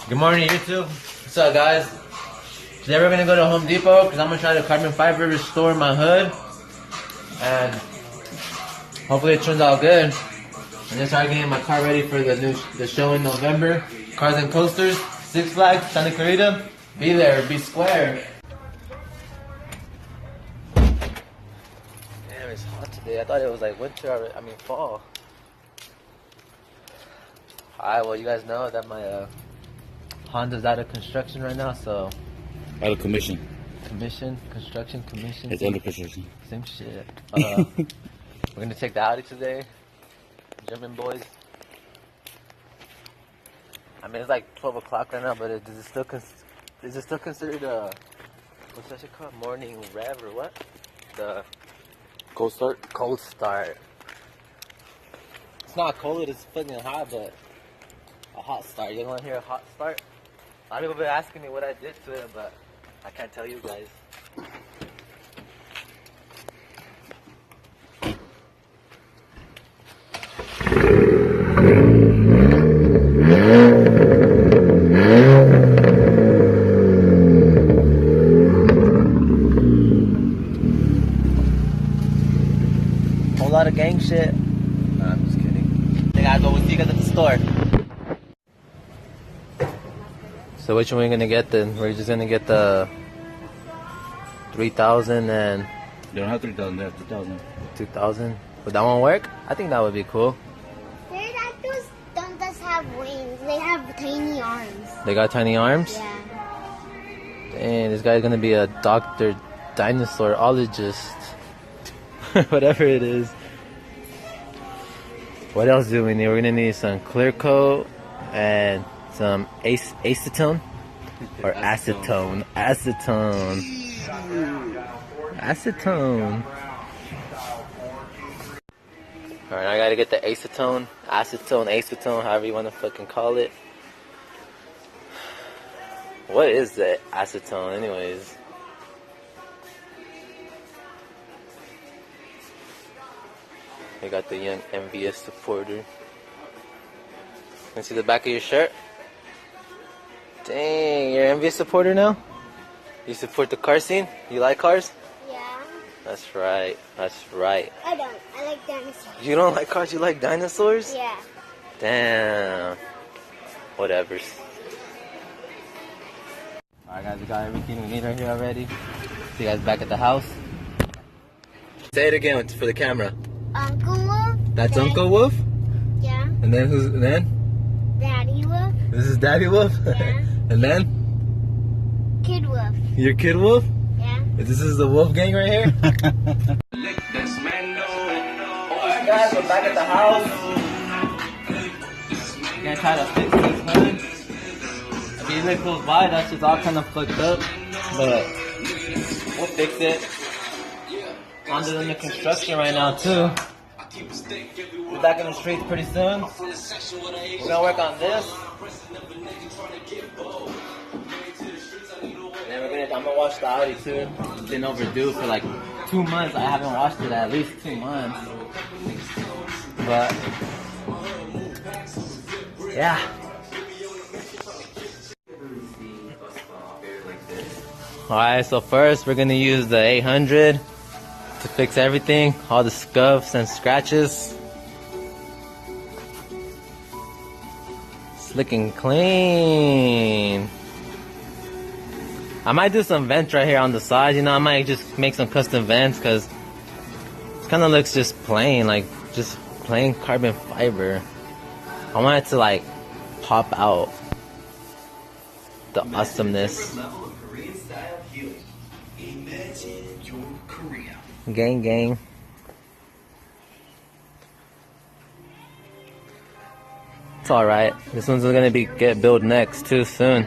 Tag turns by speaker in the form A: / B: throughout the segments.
A: Good morning, YouTube. What's up, guys? Today we're gonna go to Home Depot because I'm gonna try to carbon fiber restore my hood, and hopefully it turns out good. And then start getting my car ready for the show in November. Cars and Coasters, Six Flags, Santa Clarita. Be there, be square. Damn, it's hot today. I thought it was like winter already. I mean fall. Alright, well you guys know that my Honda's out of construction right now, so
B: out of commission.
A: Construction commission.
B: It's under construction.
A: Same shit. We're gonna take the Audi today, German boys. I mean it's like 12 o'clock right now, but is it still considered what's that shit called? Morning rev or what? The
B: Cold start.
A: Cold start. It's not cold, it's fucking hot, but a hot start. You want to hear a hot start? A lot of people have been asking me what I did to it, but I can't tell you guys. Whole lot of gang shit. Nah, I'm just kidding. Hey guys, well, we'll see you guys at the store. So which one are we gonna get then? We're just gonna get the 3,000 and...
B: They don't have 3,000, they have 2,000.
A: 2,000? Would that one work? I think that would be cool.
C: Their actors don't just have wings, they have tiny arms.
A: They got tiny arms?
C: Yeah.
A: Dang, this guy's gonna be a doctor dinosaurologist. Whatever it is. What else do we need? We're gonna need some clear coat and some acetone or acetone. Alright, I gotta get the acetone, however you wanna fucking call it. What is the acetone anyways? We got the young envious supporter. Can you see the back of your shirt? Dang, you're an envious supporter now? You support the car scene? You like cars?
C: Yeah.
A: That's right. That's right.
C: I don't. I like dinosaurs.
A: You don't like cars? You like dinosaurs?
C: Yeah.
A: Damn. Whatevers. Alright guys, we got everything we need right here already. See you guys back at the house. Say it again for the camera.
C: Uncle Wolf.
A: That's
C: Daddy,
A: Uncle Wolf?
C: Yeah.
A: And then who's then?
C: Daddy Wolf.
A: This is Daddy Wolf?
C: Yeah.
A: And then?
C: Kid Wolf.
A: Your Kid Wolf?
C: Yeah.
A: This is the Wolf Gang right here? Alright guys, we're back at the house. We're gonna try to fix this hood. If you live close by, that shit's all kind of fucked up. But we'll fix it. Under the construction right now too. We're back in the streets pretty soon. We're gonna work on this. And then I'm gonna wash the Audi too. It's been overdue for like 2 months. I haven't washed it at least 2 months. But yeah. Alright, so first we're gonna use the 800 to fix everything, all the scuffs and scratches. It's looking clean. I might do some vents right here on the side, you know, I might just make some custom vents because it kind of looks just plain, like just plain carbon fiber. I want it to like pop out the awesomeness. Gang, gang. It's alright. This one's gonna get built next too soon.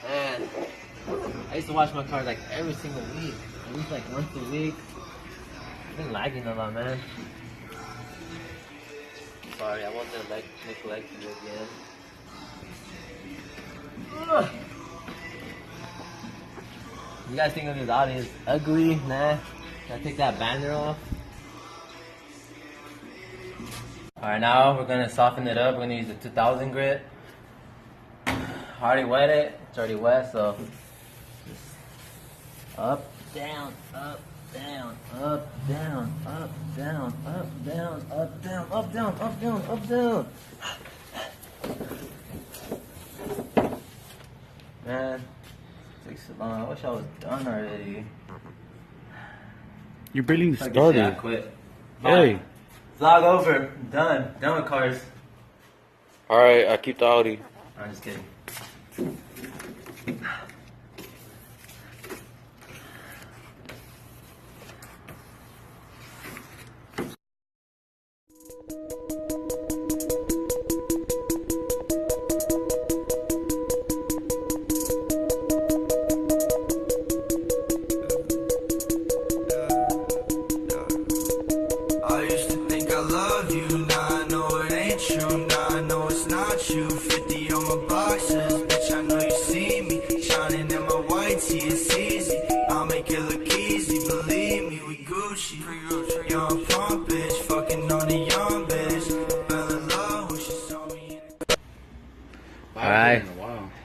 A: Man, I used to wash my car like every single week. At least like once a week. I've been lagging a lot, man. Sorry, I won't neglect you again. You guys think of this Audi is ugly? Nah. Gotta take that bander off. Alright, now we're gonna soften it up. We're gonna use the 2000 grit. I already wet it. It's already wet, so up, down, up, down, up, down, up, down, up, down, up, down, up, down, up, down, up, down. Man, it takes so long. I wish I was done already.
B: You barely
A: I
B: started.
A: quit.
B: Hey.
A: Vlog over. Done. Done with cars.
B: Alright, I keep the Audi.
A: I'm just kidding.
D: I used to think I loved you, now I know it ain't true, now I know it's not you. 50 on my boxes, bitch, I know you see me shining in my white tee, it's easy. I'll make it look easy, believe me, we Gucci. Young pump bitch, fucking on a young bitch. Fell in love when she saw me.
A: Alright.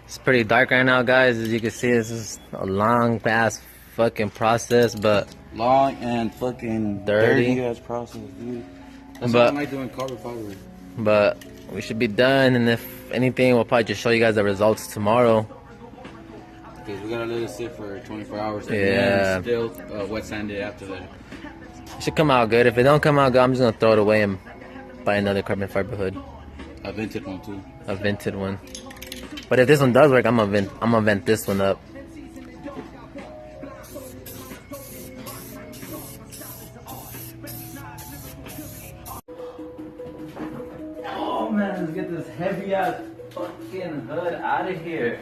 A: It's pretty dark right now, guys. As you can see, this is a long past fucking process, but
B: Long and fucking
A: Dirty.
B: dirty ass process, dude. That's
A: But-
B: why I like doing carbon fiber.
A: but we should be done, and if anything, we'll probably just show you guys the results tomorrow.
B: Because we gotta let it sit for 24 hours. And
A: Yeah.
B: then still wet sand it after that.
A: It should come out good. If it don't come out good, I'm just gonna throw it away and buy another carbon fiber hood,
B: I vented one too.
A: a vented one. But if this one does work, I'm gonna vent this one up. Oh man, let's get this heavy ass fucking hood out of here.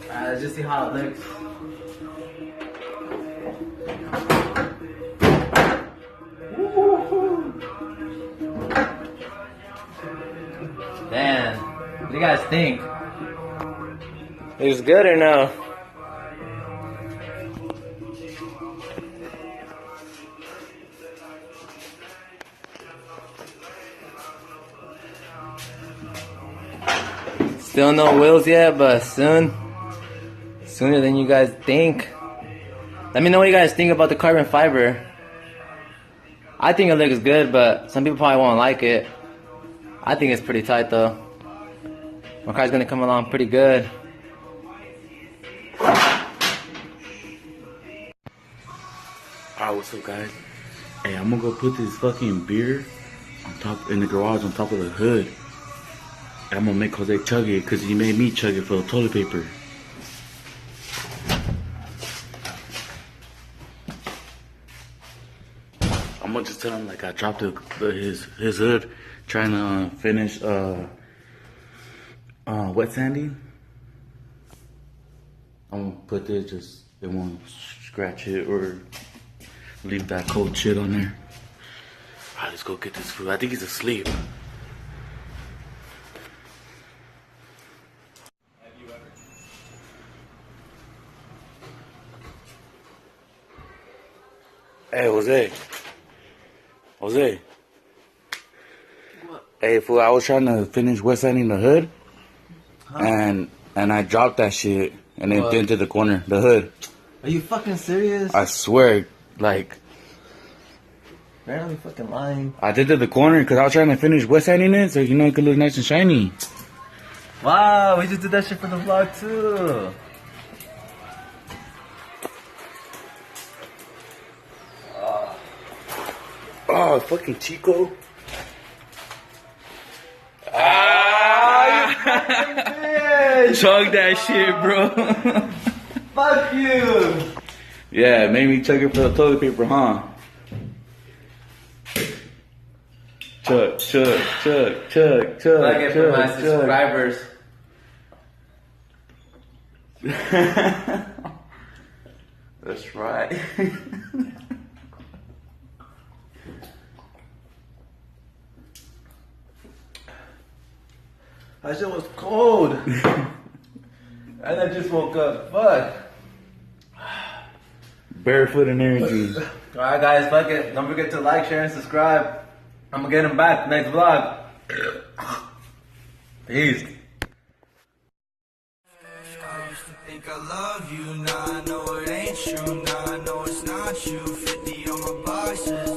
A: Let's just see how it looks. Damn, what do you guys think? Looks good or no? Still no wheels yet, but soon. Sooner than you guys think. Let me know what you guys think about the carbon fiber. I think it looks good, but some people probably won't like it. I think it's pretty tight though. My car's gonna come along pretty good.
B: Alright, what's up, guys? Hey, I'm gonna go put this fucking beer on top in the garage on top of the hood. And I'm gonna make Jose chug it because he made me chug it for the toilet paper. I'm gonna just tell him like I dropped his hood trying to finish wet sanding. I'm gonna put this just it won't scratch it or leave that cold shit on there. Alright, let's go get this food. I think he's asleep. Hey, Jose. Jose. What? Hey, fool, I was trying to finish wet sanding the hood. And I dropped that shit and it dented the corner, the hood.
A: Are you fucking serious?
B: I swear, like,
A: You're not fucking lying.
B: I dented the corner because I was trying to finish wet sanding it so, you know, it could look nice and shiny.
A: Wow, we just did that shit for the vlog too.
B: Oh, fucking Chico.
A: Ah, you fucking bitch.
B: Chug that shit, bro.
A: Fuck you.
B: Yeah, made me chug it for the toilet paper, huh? Chug, chug, chug, chug, chug.
A: Like it for my subscribers.
B: That's right.
A: That shit was cold. And I just woke up. Fuck.
B: Barefoot and energy.
A: Alright guys, fuck it. Don't forget to like, share, and subscribe. I'm gonna get them back next vlog. Peace.
D: I used to think I love you, now I know it ain't true. Now I know it's not you. 50 on my boxes.